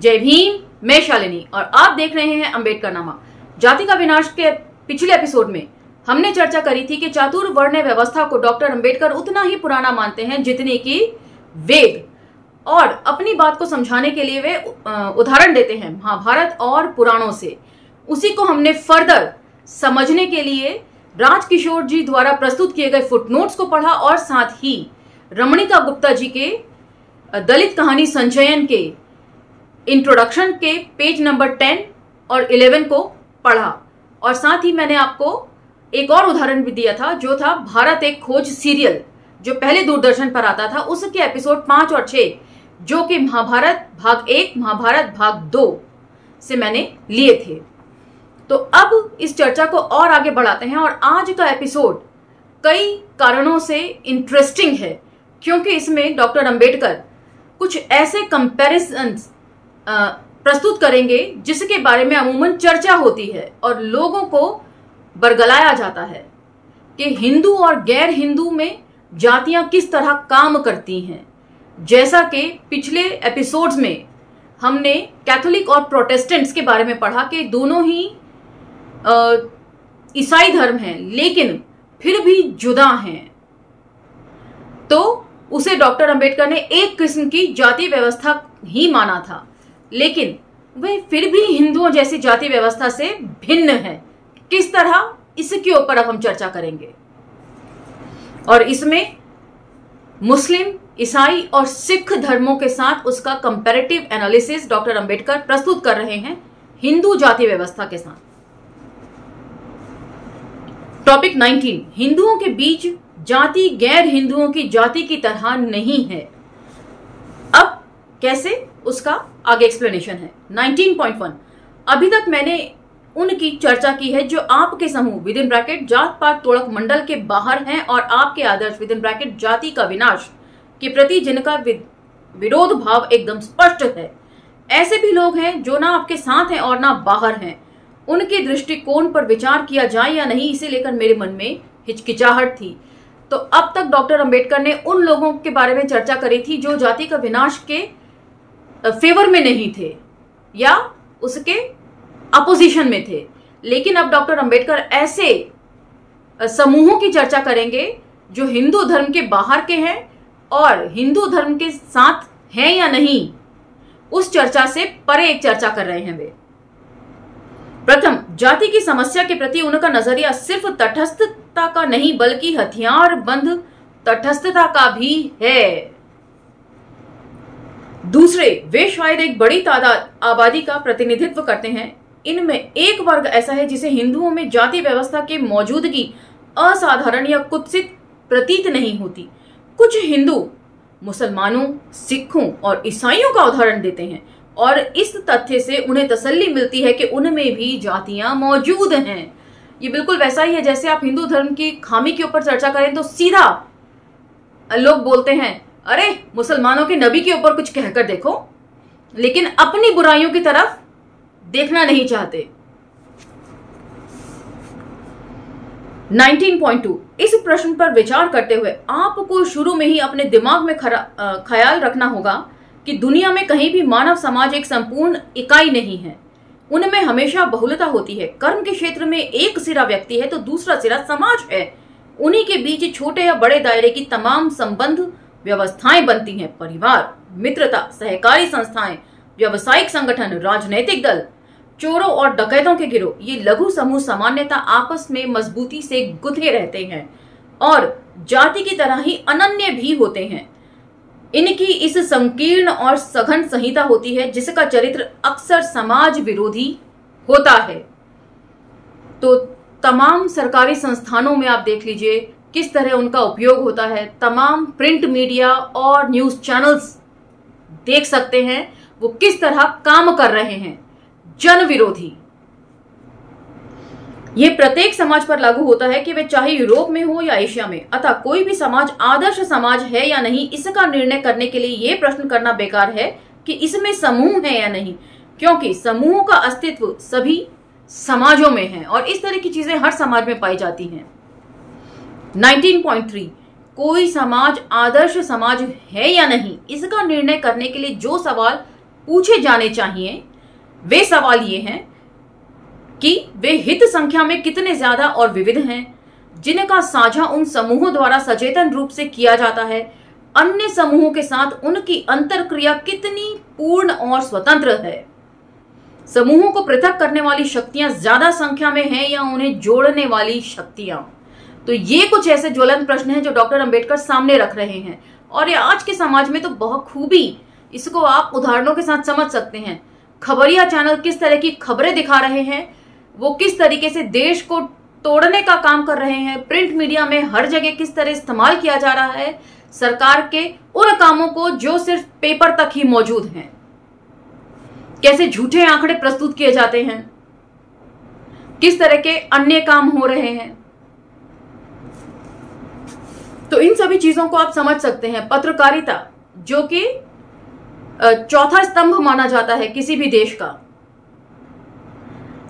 जय भीम, मैं शालिनी और आप देख रहे हैं अंबेडकर नामा। जाति का विनाश के पिछले एपिसोड में हमने चर्चा करी थी कि चातुर्वर्ण व्यवस्था को डॉक्टर अंबेडकर उतना ही पुराना मानते हैं जितनी कि वेद, और अपनी बात को समझाने के लिए वे उदाहरण देते हैं महाभारत और पुराणों से। उसी को हमने फर्दर समझने के लिए राजकिशोर जी द्वारा प्रस्तुत किए गए फुटनोट्स को पढ़ा और साथ ही रमणिका गुप्ता जी के दलित कहानी संचयन के इंट्रोडक्शन के पेज नंबर 10 और 11 को पढ़ा। और साथ ही मैंने आपको एक और उदाहरण भी दिया था, जो था भारत एक खोज सीरियल, जो पहले दूरदर्शन पर आता था, उसके एपिसोड 5 और 6, जो कि महाभारत भाग 1, महाभारत भाग 2 से मैंने लिए थे। तो अब इस चर्चा को और आगे बढ़ाते हैं और आज का एपिसोड कई कारणों से इंटरेस्टिंग है, क्योंकि इसमें डॉक्टर अंबेडकर कुछ ऐसे कंपैरिजन्स प्रस्तुत करेंगे जिसके बारे में अमूमन चर्चा होती है और लोगों को बरगलाया जाता है कि हिंदू और गैर हिंदू में जातियां किस तरह काम करती हैं। जैसा कि पिछले एपिसोड्स में हमने कैथोलिक और प्रोटेस्टेंट्स के बारे में पढ़ा कि दोनों ही ईसाई धर्म हैं, लेकिन फिर भी जुदा हैं। तो उसे डॉक्टर अंबेडकर ने एक किस्म की जाति व्यवस्था ही माना था, लेकिन वह फिर भी हिंदुओं जैसी जाति व्यवस्था से भिन्न है। किस तरह, इसके ऊपर अब हम चर्चा करेंगे। और इसमें मुस्लिम, ईसाई और सिख धर्मों के साथ उसका कंपैरेटिव एनालिसिस डॉक्टर अंबेडकर प्रस्तुत कर रहे हैं हिंदू जाति व्यवस्था के साथ। टॉपिक 19, हिंदुओं के बीच जाति गैर हिंदुओं की जाति की तरह नहीं है। अब कैसे, उसका आगे एक्सप्लेनेशन है। 19.1, अभी तक मैंने उनकी चर्चा की है जो आपके समूह विद इन ब्रैकेट जात पात तोड़क मंडल के बाहर हैं और आपके आदर्श विद इन ब्रैकेट जाति का विनाश के प्रति जिनका विरोध भाव एकदम स्पष्ट है। ऐसे भी लोग हैं जो ना आपके साथ हैं और ना बाहर हैं। उनके दृष्टिकोण पर विचार किया जाए या नहीं, इसे लेकर मेरे मन में हिचकिचाहट थी। तो अब तक डॉक्टर अंबेडकर ने उन लोगों के बारे में चर्चा करी थी जो जाति का विनाश के फेवर में नहीं थे या उसके अपोजिशन में थे। लेकिन अब डॉक्टर अंबेडकर ऐसे समूहों की चर्चा करेंगे जो हिंदू धर्म के बाहर के हैं और हिंदू धर्म के साथ हैं या नहीं, उस चर्चा से परे एक चर्चा कर रहे हैं वे। प्रथम, जाति की समस्या के प्रति उनका नजरिया सिर्फ तटस्थता का नहीं बल्कि हथियार बंद तटस्थता का भी है। दूसरे, वे शायद एक बड़ी तादाद आबादी का प्रतिनिधित्व करते हैं। इनमें एक वर्ग ऐसा है जिसे हिंदुओं में जाति व्यवस्था के मौजूदगी असाधारण या कुत्सित प्रतीत नहीं होती। कुछ हिंदू मुसलमानों, सिखों और ईसाइयों का उदाहरण देते हैं और इस तथ्य से उन्हें तसल्ली मिलती है कि उनमें भी जातियां मौजूद हैं। ये बिल्कुल वैसा ही है जैसे आप हिंदू धर्म की खामी के ऊपर चर्चा करें तो सीधा लोग बोलते हैं, अरे मुसलमानों के नबी के ऊपर कुछ कहकर देखो, लेकिन अपनी बुराइयों की तरफ देखना नहीं चाहते। 19.2, इस प्रश्न पर विचार करते हुए आपको शुरू में ही अपने दिमाग में ख्याल रखना होगा कि दुनिया में कहीं भी मानव समाज एक संपूर्ण इकाई नहीं है। उनमें हमेशा बहुलता होती है। कर्म के क्षेत्र में एक सिरा व्यक्ति है तो दूसरा सिरा समाज है। उन्हीं के बीच छोटे या बड़े दायरे की तमाम संबंध व्यवस्थाएं बनती हैं। परिवार, मित्रता, सहकारी संस्थाएं, व्यावसायिक संगठन, राजनीतिक दल, चोरों और डकैतों के गिरोह, ये लघु समूह सामान्यतः आपस में मजबूती से गुंथे रहते हैं और जाति की तरह ही अनन्य भी होते हैं। इनकी इस संकीर्ण और सघन संहिता होती है जिसका चरित्र अक्सर समाज विरोधी होता है। तो तमाम सरकारी संस्थानों में आप देख लीजिए किस तरह उनका उपयोग होता है। तमाम प्रिंट मीडिया और न्यूज चैनल्स देख सकते हैं वो किस तरह काम कर रहे हैं, जन विरोधी। ये प्रत्येक समाज पर लागू होता है कि वे चाहे यूरोप में हो या एशिया में। अतः कोई भी समाज आदर्श समाज है या नहीं, इसका निर्णय करने के लिए ये प्रश्न करना बेकार है कि इसमें समूह है या नहीं, क्योंकि समूहों का अस्तित्व सभी समाजों में है और इस तरह की चीजें हर समाज में पाई जाती हैं। 19.3, कोई समाज आदर्श समाज है या नहीं, इसका निर्णय करने के लिए जो सवाल पूछे जाने चाहिए वे सवाल ये हैं कि वे हित संख्या में कितने ज्यादा और विविध हैं, जिनका साझा उन समूहों द्वारा सचेतन रूप से किया जाता है, अन्य समूहों के साथ उनकी अंतरक्रिया कितनी पूर्ण और स्वतंत्र है, समूहों को पृथक करने वाली शक्तियां ज्यादा संख्या में हैं या उन्हें जोड़ने वाली शक्तियां। तो ये कुछ ऐसे ज्वलंत प्रश्न हैं जो डॉक्टर अंबेडकर सामने रख रहे हैं, और ये आज के समाज में तो बहुत खूबी इसको आप उदाहरणों के साथ समझ सकते हैं। खबरिया चैनल किस तरह की खबरें दिखा रहे हैं, वो किस तरीके से देश को तोड़ने का काम कर रहे हैं, प्रिंट मीडिया में हर जगह किस तरह इस्तेमाल किया जा रहा है सरकार के उन कामों को जो सिर्फ पेपर तक ही मौजूद हैं, कैसे झूठे आंकड़े प्रस्तुत किए जाते हैं, किस तरह के अन्य काम हो रहे हैं। तो इन सभी चीजों को आप समझ सकते हैं। पत्रकारिता जो कि चौथा स्तंभ माना जाता है किसी भी देश का,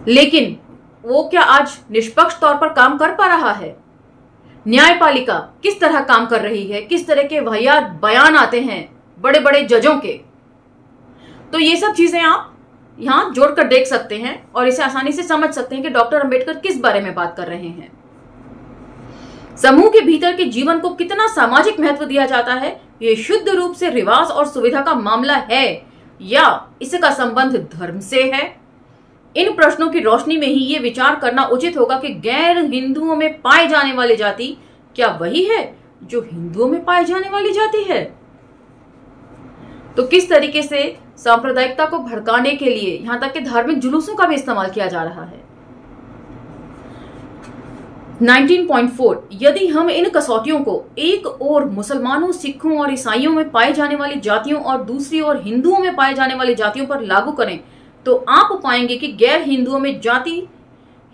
लेकिन वो क्या आज निष्पक्ष तौर पर काम कर पा रहा है? न्यायपालिका किस तरह काम कर रही है, किस तरह के वाहियात बयान आते हैं बड़े बड़े जजों के। तो ये सब चीजें आप यहां जोड़कर देख सकते हैं और इसे आसानी से समझ सकते हैं कि डॉक्टर अंबेडकर किस बारे में बात कर रहे हैं। समूह के भीतर के जीवन को कितना सामाजिक महत्व दिया जाता है, ये शुद्ध रूप से रिवाज और सुविधा का मामला है या इसका संबंध धर्म से है? इन प्रश्नों की रोशनी में ही ये विचार करना उचित होगा कि गैर हिंदुओं में पाए जाने वाली जाति क्या वही है जो हिंदुओं में पाए जाने वाली जाति है? तो किस तरीके से सांप्रदायिकता को भड़काने के लिए यहां तक कि धार्मिक जुलूसों का भी इस्तेमाल किया जा रहा है। 19.4 यदि हम इन कसौटियों को एक ओर मुसलमानों, सिखों और ईसाइयों में पाए जाने वाली जातियों और दूसरी ओर हिंदुओं में पाए जाने वाली जातियों पर लागू करें तो आप पाएंगे कि गैर हिंदुओं में जाति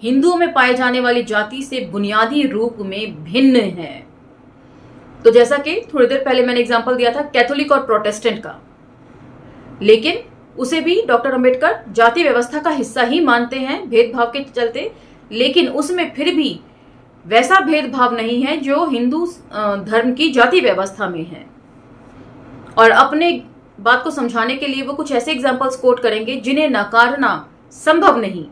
हिंदुओं में पाए जाने वाली जाति से बुनियादी रूप में भिन्न है। तो जैसा कि थोड़ी देर पहले मैंने एग्जांपल दिया था कैथोलिक और प्रोटेस्टेंट का, लेकिन उसे भी डॉक्टर अंबेडकर जाति व्यवस्था का हिस्सा ही मानते हैं भेदभाव के चलते, लेकिन उसमें फिर भी वैसा भेदभाव नहीं है जो हिंदू धर्म की जाति व्यवस्था में है। और अपने बात को समझाने के लिए वो कुछ ऐसे एग्जाम्पल्स कोट करेंगे जिन्हें नकारना संभव नहीं।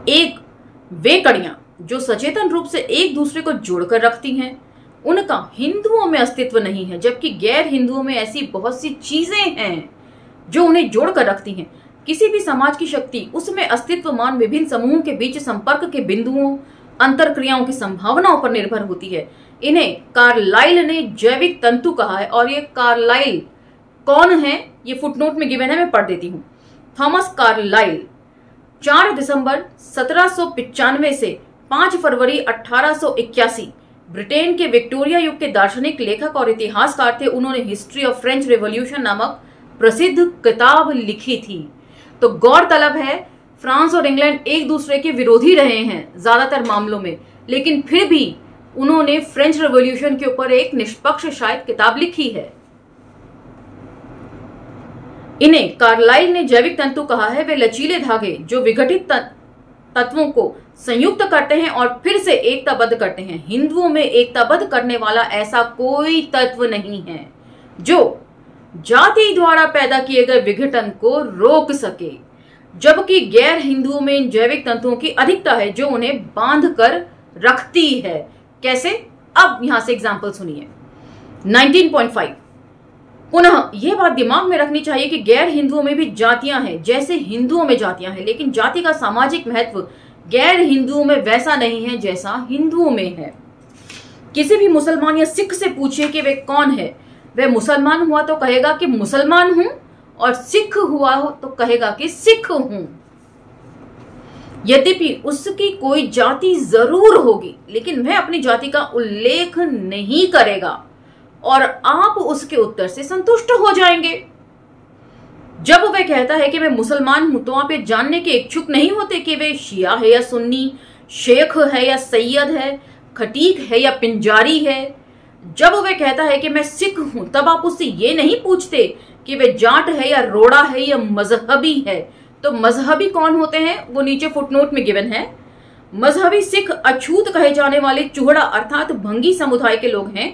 एक वे कड़ियां जो सचेतन रूप से एक दूसरे को जोड़कर रखती हैं, उनका हिंदुओं में अस्तित्व नहीं है, जबकि गैर हिंदुओं में ऐसी बहुत सी चीजें हैं जो उन्हें जोड़कर रखती हैं। किसी भी समाज की शक्ति उसमें अस्तित्वमान विभिन्न समूहों के बीच संपर्क के बिंदुओं, अंतरक्रियाओं की संभावनाओं पर निर्भर होती है। इन्हें कार्लाइल ने जैविक तंतु कहा है, और ये कार्लाइल कौन है ये फुटनोट में गिवन है, मैं पढ़ देती हूँ। थॉमस कार्लाइल 4 दिसंबर 1795 से 5 फरवरी 1881 ब्रिटेन के विक्टोरिया युग के दार्शनिक, लेखक और इतिहासकार थे। उन्होंने हिस्ट्री ऑफ फ्रेंच रेवोल्यूशन नामक प्रसिद्ध किताब लिखी थी। तो गौरतलब है फ्रांस और इंग्लैंड एक दूसरे के विरोधी रहे हैं ज्यादातर मामलों में, लेकिन फिर भी उन्होंने फ्रेंच रेवोल्यूशन के ऊपर एक निष्पक्ष शायद किताब लिखी है। इन्हें कार्लाइल ने जैविक तंतु कहा है। वे लचीले धागे जो विघटित तत्वों को संयुक्त करते हैं और फिर से एकताबद्ध करते हैं। हिंदुओं में एकताबद्ध करने वाला ऐसा कोई तत्व नहीं है जो जाति द्वारा पैदा किए गए विघटन को रोक सके, जबकि गैर हिंदुओं में इन जैविक तंतुओं की अधिकता है जो उन्हें बांध कर रखती है। कैसे? अब यहां से एग्जाम्पल सुनिए। 19.5 पुनः यह बात दिमाग में रखनी चाहिए कि गैर हिंदुओं में भी जातियां हैं जैसे हिंदुओं में जातियां हैं, लेकिन जाति का सामाजिक महत्व गैर हिंदुओं में वैसा नहीं है जैसा हिंदुओं में है। किसी भी मुसलमान या सिख से पूछिए कि वे कौन है, वह मुसलमान हुआ तो कहेगा कि मुसलमान हूं, और सिख हुआ तो कहेगा कि सिख हूं। यद्यपि उसकी कोई जाति जरूर होगी, लेकिन वह अपनी जाति का उल्लेख नहीं करेगा और आप उसके उत्तर से संतुष्ट हो जाएंगे। जब वह कहता है कि मैं मुसलमान हूं, तो आप ये जानने के इच्छुक नहीं होते कि वे शिया है या सुन्नी, शेख है या सैयद है, खटीक है या पिंजारी है। जब वह कहता है कि मैं सिख हूं, तब आप उससे ये नहीं पूछते कि वे जाट है या रोड़ा है या मजहबी है। तो मजहबी कौन होते हैं वो नीचे फुटनोट में गिवन है। मजहबी सिख अछूत कहे जाने वाले चूहड़ा अर्थात भंगी समुदाय के लोग हैं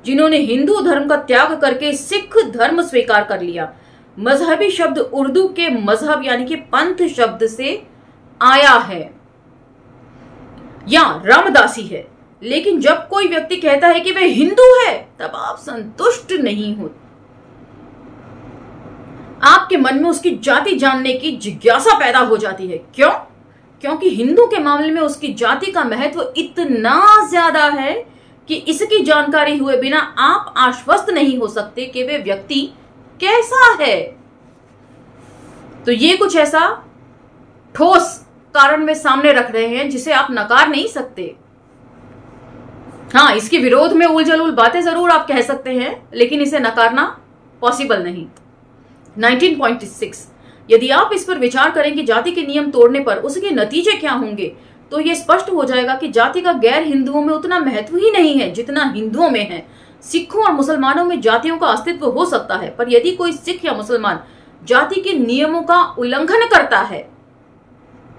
जिन्होंने हिंदू धर्म का त्याग करके सिख धर्म स्वीकार कर लिया। मजहबी शब्द उर्दू के मजहब यानी कि पंथ शब्द से आया है या रामदासी है। लेकिन जब कोई व्यक्ति कहता है कि वह हिंदू है, तब आप संतुष्ट नहीं हो। आपके मन में उसकी जाति जानने की जिज्ञासा पैदा हो जाती है। क्यों? क्योंकि हिंदू के मामले में उसकी जाति का महत्व इतना ज्यादा है कि इसकी जानकारी हुए बिना आप आश्वस्त नहीं हो सकते कि वे व्यक्ति कैसा है। तो ये कुछ ऐसा ठोस कारण वे सामने रख रहे हैं जिसे आप नकार नहीं सकते। हाँ, इसके विरोध में उलझुल बातें जरूर आप कह सकते हैं, लेकिन इसे नकारना पॉसिबल नहीं। 19.6 यदि आप इस पर विचार करें कि जाति के नियम तोड़ने पर उसके नतीजे क्या होंगे, तो यह स्पष्ट हो जाएगा कि जाति का गैर हिंदुओं में उतना महत्व ही नहीं है जितना हिंदुओं में है। सिखों और मुसलमानों में जातियों का अस्तित्व हो सकता है, पर यदि कोई सिख या मुसलमान जाति के नियमों का उल्लंघन करता है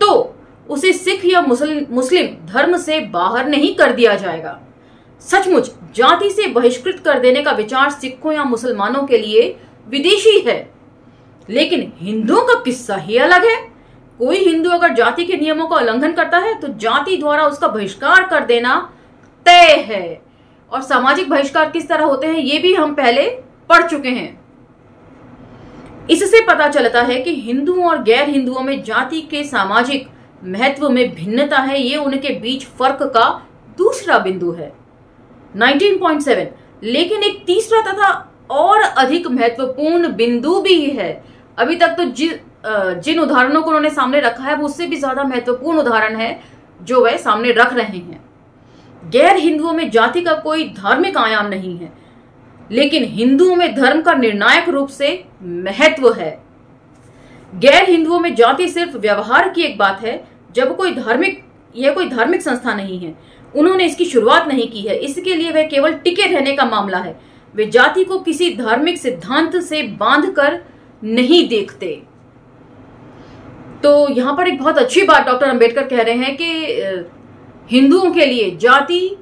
तो उसे सिख या मुस्लिम धर्म से बाहर नहीं कर दिया जाएगा। सचमुच जाति से बहिष्कृत कर देने का विचार सिखों या मुसलमानों के लिए विदेशी है, लेकिन हिंदुओं का किस्सा ही अलग है। कोई हिंदू अगर जाति के नियमों का उल्लंघन करता है तो जाति द्वारा उसका बहिष्कार कर देना तय है। और सामाजिक बहिष्कार किस तरह होते हैं ये भी हम पहले पढ़ चुके हैं। इससे पता चलता है कि हिंदुओं और गैर हिंदुओं में जाति के सामाजिक महत्व में भिन्नता है। ये उनके बीच फर्क का दूसरा बिंदु है। 19.7 लेकिन एक तीसरा तथा और अधिक महत्वपूर्ण बिंदु भी है। अभी तक तो जिन उदाहरणों को उन्होंने सामने रखा है वो उससे भी ज्यादा महत्वपूर्ण उदाहरण है जो वह सामने रख रहे हैं। गैर हिंदुओं में जाति का कोई धार्मिक आयाम नहीं है, लेकिन हिंदुओं में धर्म का निर्णायक रूप से महत्व है। गैर हिंदुओं में जाति सिर्फ व्यवहार की एक बात है। जब कोई धार्मिक संस्था नहीं है, उन्होंने इसकी शुरुआत नहीं की है, इसके लिए वह केवल टिके रहने का मामला है। वे जाति को किसी धार्मिक सिद्धांत से बांधकर नहीं देखते। तो यहां पर एक बहुत अच्छी बात डॉक्टर अंबेडकर कह रहे हैं कि हिंदुओं के लिए जाति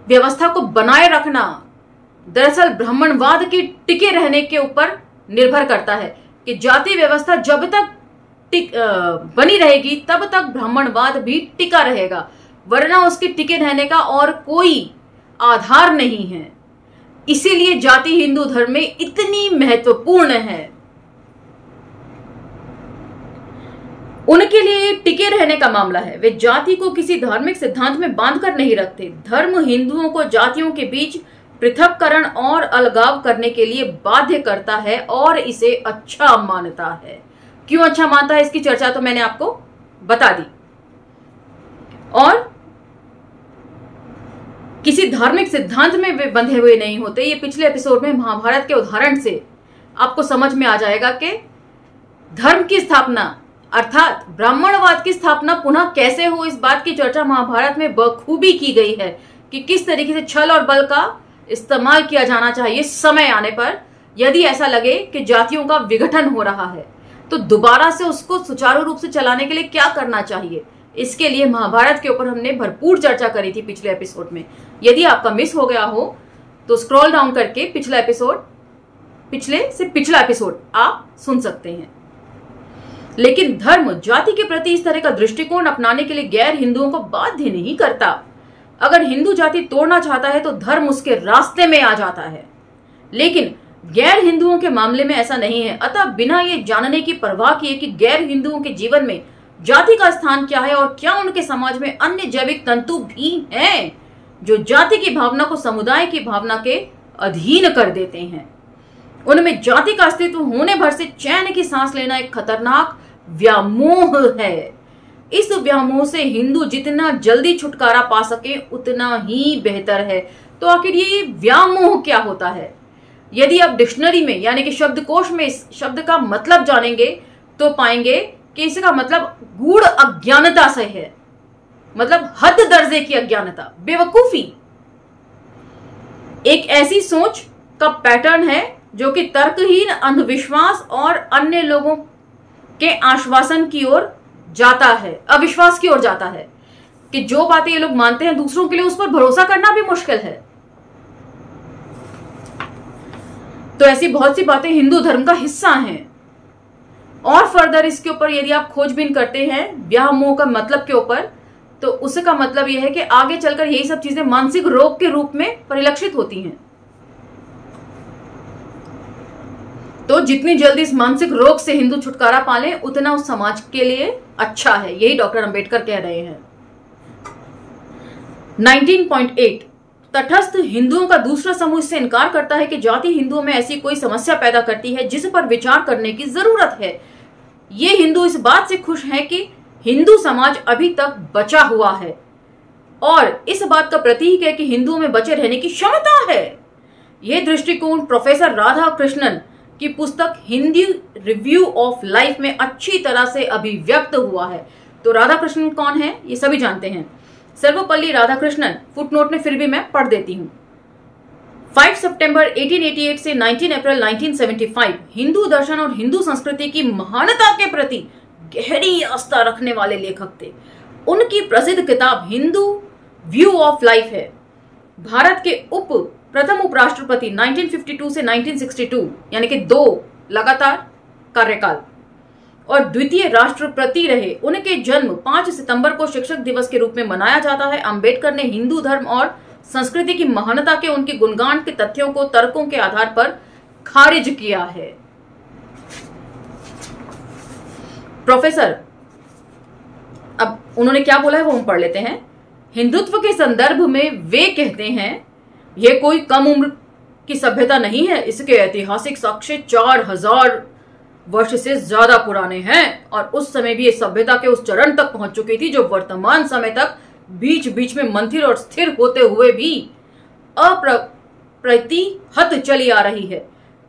व्यवस्था को बनाए रखना दरअसल ब्राह्मणवाद के टिके रहने के ऊपर निर्भर करता है कि जाति व्यवस्था जब तक बनी रहेगी तब तक ब्राह्मणवाद भी टिका रहेगा, वरना उसके टिके रहने का और कोई आधार नहीं है। इसीलिए जाति हिंदू धर्म में इतनी महत्वपूर्ण है। उनके लिए टिके रहने का मामला है। वे जाति को किसी धार्मिक सिद्धांत में बांधकर नहीं रखते। धर्म हिंदुओं को जातियों के बीच पृथक्करण और अलगाव करने के लिए बाध्य करता है और इसे अच्छा मानता है। क्यों अच्छा मानता है इसकी चर्चा तो मैंने आपको बता दी। और किसी धार्मिक सिद्धांत में वे बंधे हुए नहीं होते। ये पिछले एपिसोड में महाभारत के उदाहरण से आपको समझ में आ जाएगा कि धर्म की स्थापना अर्थात ब्राह्मणवाद की स्थापना पुनः कैसे हो, इस बात की चर्चा महाभारत में बखूबी की गई है कि किस तरीके से छल और बल का इस्तेमाल किया जाना चाहिए समय आने पर। यदि ऐसा लगे कि जातियों का विघटन हो रहा है तो दोबारा से उसको सुचारू रूप से चलाने के लिए क्या करना चाहिए, इसके लिए महाभारत के ऊपर हमने भरपूर चर्चा करी थी पिछले एपिसोड में। यदि आपका मिस हो गया हो तो स्क्रॉल डाउन करके पिछला एपिसोड आप सुन सकते हैं। लेकिन धर्म जाति के प्रति इस तरह का दृष्टिकोण अपनाने के लिए गैर हिंदुओं को बाध्य नहीं करता। अगर हिंदू जाति तोड़ना चाहता है तो धर्म उसके रास्ते में आ जाता है, लेकिन गैर हिंदुओं के मामले में ऐसा नहीं है। अतः बिना ये जानने की परवाह किए कि गैर हिंदुओं के जीवन में जाति का स्थान क्या है और क्या उनके समाज में अन्य जैविक तंतु भी हैं जो जाति की भावना को समुदाय की भावना के अधीन कर देते हैं। उनमें जाति का अस्तित्व होने भर से चैन की सांस लेना एक खतरनाक व्यामोह है। इस व्यामोह से हिंदू जितना जल्दी छुटकारा पा सके उतना ही बेहतर है। तो आखिर ये व्यामोह क्या होता है? यदि आप डिक्शनरी में यानी कि शब्दकोश में इस शब्द का मतलब जानेंगे तो पाएंगे कि इसका मतलब गूढ़ अज्ञानता से है, मतलब हद दर्जे की अज्ञानता, बेवकूफी। एक ऐसी सोच का पैटर्न है जो कि तर्कहीन अंधविश्वास और अन्य लोगों के आश्वासन की ओर जाता है, अविश्वास की ओर जाता है कि जो बातें ये लोग मानते हैं दूसरों के लिए उस पर भरोसा करना भी मुश्किल है। तो ऐसी बहुत सी बातें हिंदू धर्म का हिस्सा हैं। और फर्दर इसके ऊपर यदि आप खोजबीन करते हैं ब्याह मोह का मतलब के ऊपर, तो उसका मतलब यह है कि आगे चलकर यही सब चीजें मानसिक रोग के रूप में परिलक्षित होती हैं। तो जितनी जल्दी इस मानसिक रोग से हिंदू छुटकारा पालें उतना उस समाज के लिए अच्छा है, यही डॉक्टर अंबेडकर कह रहे हैं। 19.8 तटस्थ हिंदुओं का दूसरा समूह इससे इनकार करता है कि जाति हिंदुओं में ऐसी कोई समस्या पैदा करती है जिस पर विचार करने की जरूरत है। ये हिंदू इस बात से खुश हैं कि हिंदू समाज अभी तक बचा हुआ है और इस बात का प्रतीक है कि हिंदुओं में बचे रहने की क्षमता है। यह दृष्टिकोण प्रोफेसर राधा कृष्णन की पुस्तक हिंदी रिव्यू ऑफ लाइफ में अच्छी तरह से अभिव्यक्त हुआ है। तो राधा कृष्णन कौन है ये सभी जानते हैं, सर्वपल्ली राधाकृष्णन। फुटनोट में फिर भी मैं पढ़ देती हूं। 5 सितंबर 1888 से 19 अप्रैल 1975 हिंदू दर्शन और हिंदू संस्कृति की महानता के प्रति गहरी आस्था रखने वाले लेखक थे। उनकी प्रसिद्ध किताब हिंदू व्यू ऑफ लाइफ है। भारत के प्रथम उपराष्ट्रपति 1952 से 1962 यानी कि 2 लगातार कार्यकाल और द्वितीय राष्ट्रपति रहे। उनके जन्म 5 सितंबर को शिक्षक दिवस के रूप में मनाया जाता है। अंबेडकर ने हिंदू धर्म और संस्कृति की महानता के उनके गुणगान के तथ्यों को तर्कों के आधार पर खारिज किया है। प्रोफेसर अब उन्होंने क्या बोला है वो हम पढ़ लेते हैं। हिंदुत्व के संदर्भ में वे कहते हैं यह कोई कम उम्र की सभ्यता नहीं है, इसके ऐतिहासिक साक्ष्य 4000 वर्ष से ज्यादा पुराने हैं और उस समय भी ये सभ्यता के उस चरण तक पहुंच चुकी थी जो वर्तमान समय तक बीच बीच में मंथिर और स्थिर होते हुए भी अप्रतिहत चली आ रही है।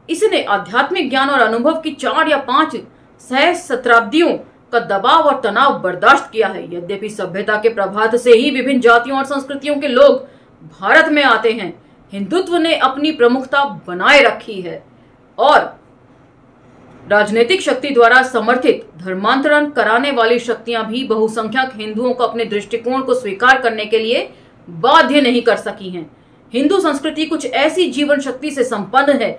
इसने आध्यात्मिक ज्ञान और अनुभव की 4 या 5 सहस्त्राब्दियों का दबाव और तनाव बर्दाश्त किया है। यद्यपि सभ्यता के प्रभात से ही विभिन्न जातियों और संस्कृतियों के लोग भारत में आते हैं, हिंदुत्व ने अपनी प्रमुखता बनाए रखी है और राजनीतिक शक्ति द्वारा समर्थित धर्मांतरण कराने वाली शक्तियां भी बहुसंख्यक हिंदुओं को अपने दृष्टिकोण को स्वीकार करने के लिए बाध्य नहीं कर सकी हैं। हिंदू संस्कृति कुछ ऐसी जीवन शक्ति से संपन्न है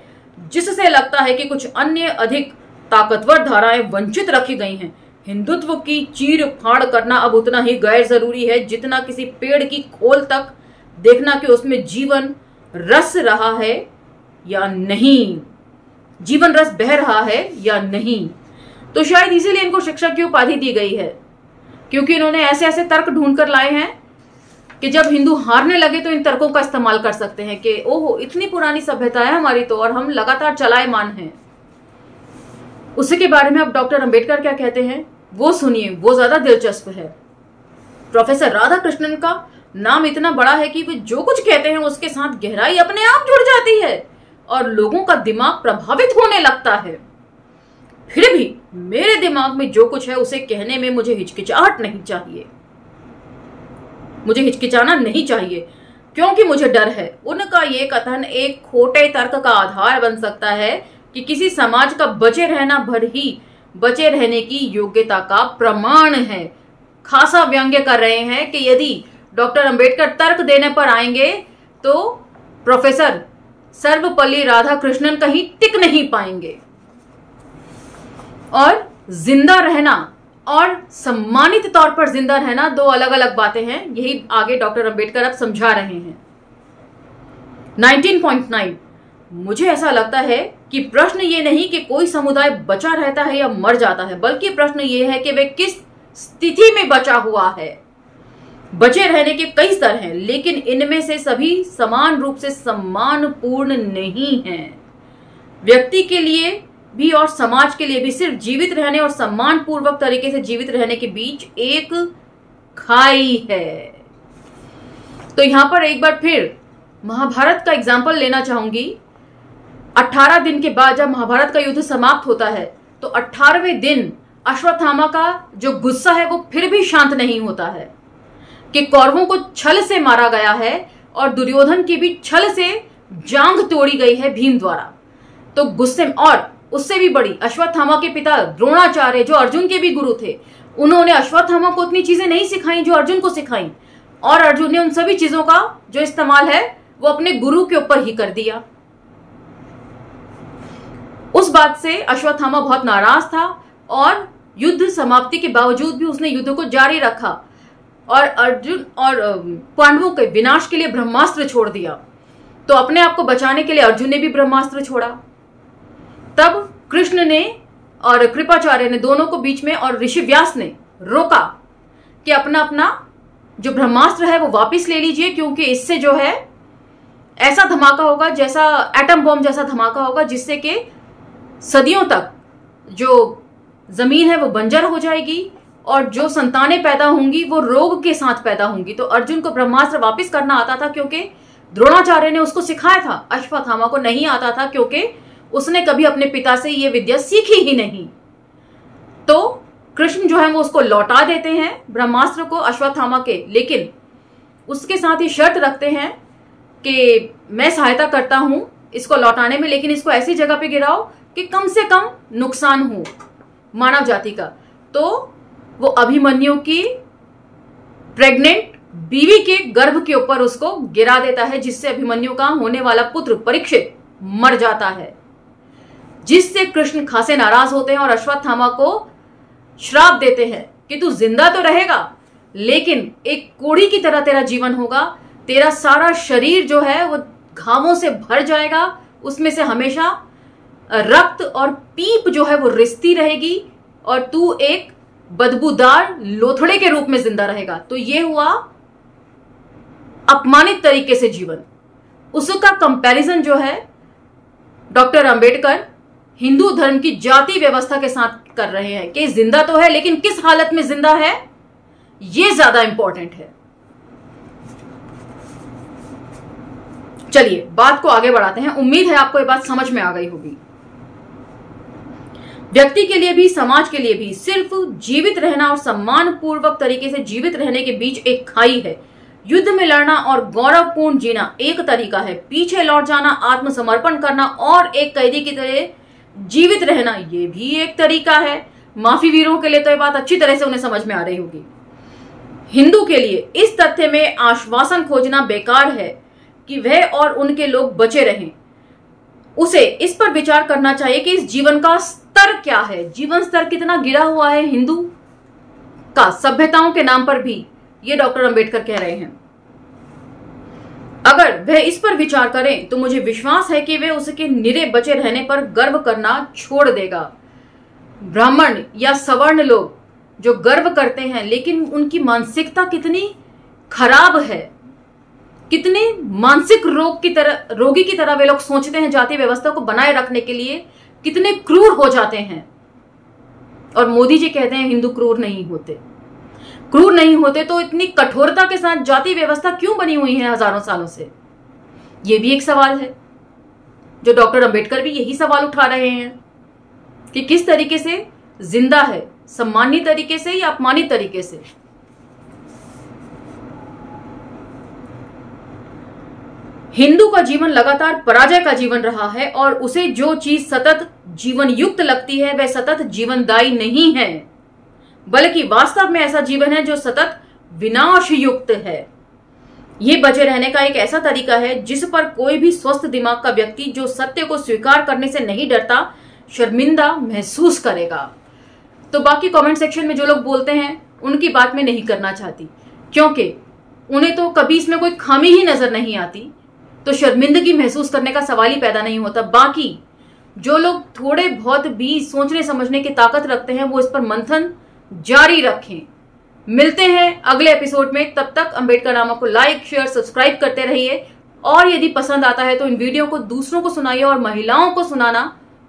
जिससे लगता है कि कुछ अन्य अधिक ताकतवर धाराएं वंचित रखी गई हैं। हिंदुत्व की चीर फाड़ करना अब उतना ही गैर जरूरी है जितना किसी पेड़ की खोल तक देखना कि उसमें जीवन रस रहा है या नहीं, जीवन रस बह रहा है या नहीं। तो शायद इसीलिए इनको शिक्षक की उपाधि दी गई है, क्योंकि इन्होंने ऐसे ऐसे तर्क ढूंढ कर लाए हैं कि जब हिंदू हारने लगे तो इन तर्कों का इस्तेमाल कर सकते हैं कि ओहो इतनी पुरानी सभ्यता है हमारी तो और हम लगातार चलायमान हैं। उसी के बारे में अब डॉक्टर अंबेडकर क्या कहते हैं वो सुनिए, वो ज्यादा दिलचस्प है। प्रोफेसर राधाकृष्णन का नाम इतना बड़ा है कि वे जो कुछ कहते हैं उसके साथ गहराई अपने आप जुड़ जाती है और लोगों का दिमाग प्रभावित होने लगता है। फिर भी मेरे दिमाग में जो कुछ है उसे कहने में मुझे हिचकिचाहट नहीं चाहिए, मुझे हिचकिचाना नहीं चाहिए क्योंकि मुझे डर है उनका ये कथन एक खोटे तर्क का आधार बन सकता है कि किसी समाज का बचे रहना भर ही बचे रहने की योग्यता का प्रमाण है। खासा व्यंग्य कर रहे हैं कि यदि डॉक्टर अंबेडकर तर्क देने पर आएंगे तो प्रोफेसर सर्वपल्ली राधाकृष्णन कहीं टिक नहीं पाएंगे। और जिंदा रहना और सम्मानित तौर पर जिंदा रहना 2 अलग अलग बातें हैं, यही आगे डॉक्टर अंबेडकर अब समझा रहे हैं। 19.9 मुझे ऐसा लगता है कि प्रश्न ये नहीं कि कोई समुदाय बचा रहता है या मर जाता है, बल्कि प्रश्न ये है कि वे किस स्थिति में बचा हुआ है। बचे रहने के कई स्तर हैं, लेकिन इनमें से सभी समान रूप से सम्मानपूर्ण नहीं हैं। व्यक्ति के लिए भी और समाज के लिए भी सिर्फ जीवित रहने और सम्मानपूर्वक तरीके से जीवित रहने के बीच एक खाई है। तो यहां पर एक बार फिर महाभारत का एग्जाम्पल लेना चाहूंगी। 18 दिन के बाद जब महाभारत का युद्ध समाप्त होता है तो 18वें दिन अश्वत्थामा का जो गुस्सा है वो फिर भी शांत नहीं होता है कि कौरवों को छल से मारा गया है और दुर्योधन की भी छल से जांघ तोड़ी गई है भीम द्वारा। तो गुस्से में, और उससे भी बड़ी अश्वत्थामा के पिता द्रोणाचार्य जो अर्जुन के भी गुरु थे, उन्होंने अश्वत्थामा को उतनी चीजें नहीं सिखाई जो अर्जुन को सिखाई और अर्जुन ने उन सभी चीजों का जो इस्तेमाल है वो अपने गुरु के ऊपर ही कर दिया। बात से अश्वत्थामा बहुत नाराज था और युद्ध समाप्ति के बावजूद भी उसने युद्ध को जारी रखा और अर्जुन और पांडवों के विनाश के लिए ब्रह्मास्त्र छोड़ दिया। तो अपने आप को बचाने के लिए अर्जुन ने भी ब्रह्मास्त्र छोड़ा। तब कृष्ण ने और कृपाचार्य ने दोनों को बीच में और ऋषि व्यास ने रोका कि अपना अपना जो ब्रह्मास्त्र है वो वापस ले लीजिए, क्योंकि इससे जो है ऐसा धमाका होगा, जैसा एटम बॉम्ब जैसा धमाका होगा, जिससे कि सदियों तक जो जमीन है वो बंजर हो जाएगी और जो संतानें पैदा होंगी वो रोग के साथ पैदा होंगी। तो अर्जुन को ब्रह्मास्त्र वापस करना आता था क्योंकि द्रोणाचार्य ने उसको सिखाया था। अश्वत्थामा को नहीं आता था क्योंकि उसने कभी अपने पिता से ये विद्या सीखी ही नहीं। तो कृष्ण जो है वो उसको लौटा देते हैं ब्रह्मास्त्र को अश्वत्थामा के, लेकिन उसके साथ ही शर्त रखते हैं कि मैं सहायता करता हूं इसको लौटाने में, लेकिन इसको ऐसी जगह पे गिराओ कि कम से कम नुकसान हो मानव जाति का। तो वो अभिमन्यु की प्रेग्नेंट बीवी के गर्भ के ऊपर उसको गिरा देता है, जिससे अभिमन्यु का होने वाला पुत्र परीक्षित मर जाता है, जिससे कृष्ण खासे नाराज होते हैं और अश्वत्थामा को श्राप देते हैं कि तू जिंदा तो रहेगा लेकिन एक कोढ़ी की तरह तेरा जीवन होगा, तेरा सारा शरीर जो है वो घावों से भर जाएगा, उसमें से हमेशा रक्त और पीप जो है वो रिसती रहेगी और तू एक बदबूदार लोथड़े के रूप में जिंदा रहेगा। तो ये हुआ अपमानित तरीके से जीवन। उसका कंपैरिजन जो है डॉक्टर अंबेडकर हिंदू धर्म की जाति व्यवस्था के साथ कर रहे हैं कि जिंदा तो है लेकिन किस हालत में जिंदा है, ये ज्यादा इंपॉर्टेंट है। चलिए बात को आगे बढ़ाते हैं। उम्मीद है आपको ये बात समझ में आ गई होगी। व्यक्ति के लिए भी समाज के लिए भी सिर्फ जीवित रहना और सम्मान पूर्वक तरीके से जीवित रहने के बीच एक खाई है। युद्ध में लड़ना और गौरवपूर्ण जीना एक तरीका है, पीछे लौट जाना, आत्मसमर्पण करना और एक कैदी की तरह जीवित रहना ये भी एक तरीका है। माफी वीरों के लिए तो ये बात अच्छी तरह से उन्हें समझ में आ रही होगी। हिंदू के लिए इस तथ्य में आश्वासन खोजना बेकार है कि वह और उनके लोग बचे रहें। उसे इस पर विचार करना चाहिए कि इस जीवन का स्तर क्या है, जीवन स्तर कितना गिरा हुआ है हिंदू का सभ्यताओं के नाम पर भी, ये डॉक्टर अंबेडकर कह रहे हैं। अगर वह इस पर विचार करें तो मुझे विश्वास है कि वह उसके निरे बचे रहने पर गर्व करना छोड़ देगा। ब्राह्मण या सवर्ण लोग जो गर्व करते हैं, लेकिन उनकी मानसिकता कितनी खराब है, कितने मानसिक रोगी की तरह वे लोग सोचते हैं जाति व्यवस्था को बनाए रखने के लिए, कितने क्रूर हो जाते हैं। और मोदी जी कहते हैं हिंदू क्रूर नहीं होते। क्रूर नहीं होते तो इतनी कठोरता के साथ जाति व्यवस्था क्यों बनी हुई है हजारों सालों से? यह भी एक सवाल है जो डॉक्टर अंबेडकर भी यही सवाल उठा रहे हैं कि किस तरीके से जिंदा है, सम्मानित तरीके से या अपमानित तरीके से। हिंदू का जीवन लगातार पराजय का जीवन रहा है और उसे जो चीज सतत जीवन युक्त लगती है वह सतत जीवनदायी नहीं है, बल्कि वास्तव में ऐसा जीवन है जो सतत विनाश युक्त है। यह बचे रहने का एक ऐसा तरीका है जिस पर कोई भी स्वस्थ दिमाग का व्यक्ति जो सत्य को स्वीकार करने से नहीं डरता शर्मिंदा महसूस करेगा। तो बाकी कमेंट सेक्शन में जो लोग बोलते हैं उनकी बात मैं नहीं करना चाहती, क्योंकि उन्हें तो कभी इसमें कोई खामी ही नजर नहीं आती, तो शर्मिंदगी महसूस करने का सवाल ही पैदा नहीं होता। बाकी जो लोग थोड़े बहुत भी सोचने समझने की ताकत रखते हैं वो इस पर मंथन जारी रखें। मिलते हैं अगले एपिसोड में, तब तक अंबेडकर नामा को लाइक शेयर सब्सक्राइब करते रहिए और यदि पसंद आता है तो इन वीडियो को दूसरों को सुनाइए और महिलाओं को सुनाना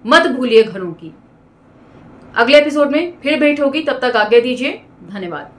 मत भूलिए घरों की। अगले एपिसोड में फिर भेंट होगी, तब तक आज्ञा दीजिए। धन्यवाद।